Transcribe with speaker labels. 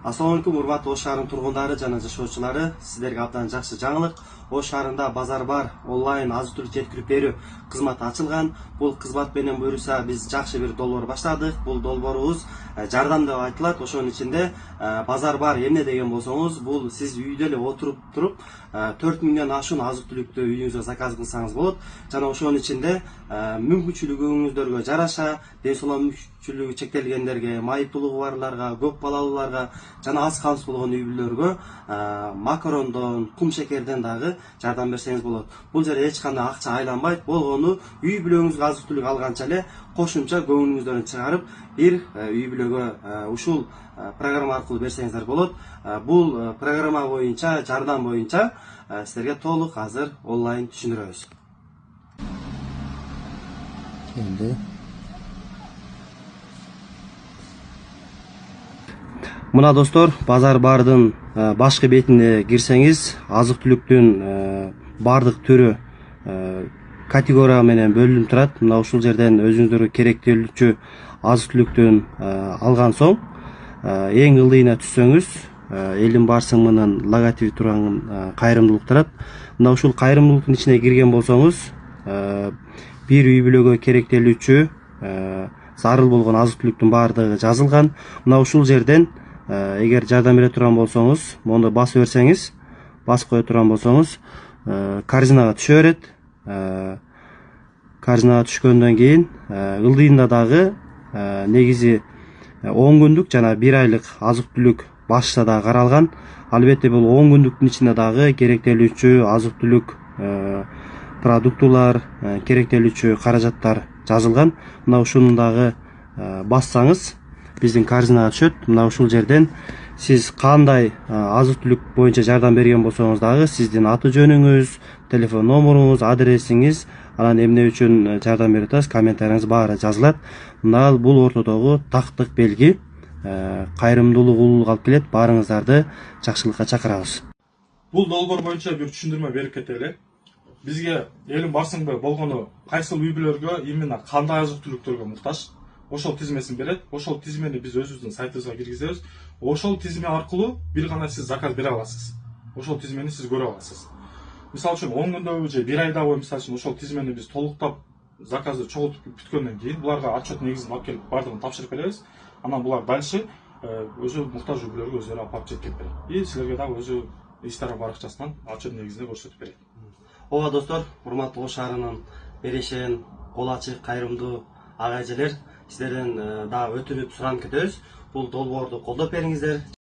Speaker 1: Assalamualaikum урматтуу Ош шаарынын тургундары жана жашоочулары, сиздерге абдан жакшы жаңылык. Ош шаарында базар бар онлайн азык-түлүк жеткирип берүү кызматы ачылган. Бул кызмат менен буюрса биз жакшы бир долбоор баштадык. Бул долбоорубуз жардам деп айтылат. Ошонун ичинде базар бар эмне деген болсоңуз, бул сиз үйдө эле отуруп туруп 4 миллион ашуун азык-түлүктү үйүңүзгө заказ кылсаңыз болот. Жана ошонун ичинде мүмкүнчүлүгүңүздөргө жараша ден соолук мүмкүнчүлүгү чектелгендерге, майыптуулугу барларга, көп балалууларга жана аз камсыз болгон үй бүлөлөргө макарондон, кум шекерден дагы жардам берсеңиз болот. Бул жерде эч кандай акча айланбайт. Болгону үй бүлөңүзгө азык-түлүк алганча эле кошумча көңүлүңүздөн чыгарып бир үй бүлөгө ушул программа аркылуу берсеңиздер болот. Бул программа боюнча, жардам боюнча силерге толук азыр онлайн түшүндүрөбүз. Мына достор, базар бардын башкы бетине кирсеңиз, азык-түлүктүн бардык түрү категория менен бөлүнүп турат. Мына ушул жерден өзүңүздөргө керектелүүчү азык-түлүктүн алган соң, эң ылдыйына түшсөңүз, элдин барсыңмынын логотиби турган кайрымдуулук турат. Мына ушул кайрымдуулуктун ичине кирген болсоңуз, бир үй бүлөгө керектелүүчү зарыл болгон азык-түлүктүн баардыгы жазылган. Мына ушул жерден эгер жардам бере турган болсоңуз, мону басып берсеңиз, басып кое турган болсоңуз, корзинага түшө берет. Корзинага түшкөндөн кийин ылдыйында дагы негизи 10 күндүк жана 1 айлык азык-түлүк башта да каралган. Албетте бул 10 күндүктүн ичинде дагы керектелүүчү азык-түлүк продуктулар, керектелүүчү каражаттар жазылган. Мына ушуну дагы бассаңыз, биздин корзинага түшөт. Мына ушул жерден сиз кандай азык-түлүк боюнча жардам берген болсоңуз дагы сиздин аты жөнүңүз, телефон номуруңуз, адресиңиз, анан эмне үчүн жардам берип атасыз, комментарияңыз баары жазылат. Мына бул ортодогу тактык белги кайрымдуулук улуулук алып келет. Баарыңыздарды жакшылыкка чакырабыз.
Speaker 2: Бул долбоор боюнча бир түшүндүрмө берип кетели. Бизге элим барсыңбы болгону кайсыл үй бүлөлөргө именно кандай азык-түлүктөргө муктаж, ошол тизмесин берет. Ошол тизмени биз өзүбүздүн сайтыбызга киргизебиз. Ошол тизме аркылуу бир гана сиз заказ бере аласыз. Ошол тизмени сиз көрө аласыз. Мисалы үчүн 10 күндө же 1 айда мисалы үчүн ошол тизмени биз толуктап заказды чогултуп бүткөндөн кийин буларга отчет негизин алып келип бардыгын тапшырып беребиз. Анан булар дальше өзү муктаж үй бүлөлөргө өздөрү алып жеткирип берет. И силерге дагы өзү Instagram баракчасынан отчет негизинде көрсөтүп берет.
Speaker 1: Ооба достор, урматтуу Ош шаарынын берешен, кол ачык, кайрымдуу ага эжелер, сиздерден дагы өтүнүп суранып кетебиз. Бул долбоорду колдоп бериңиздер.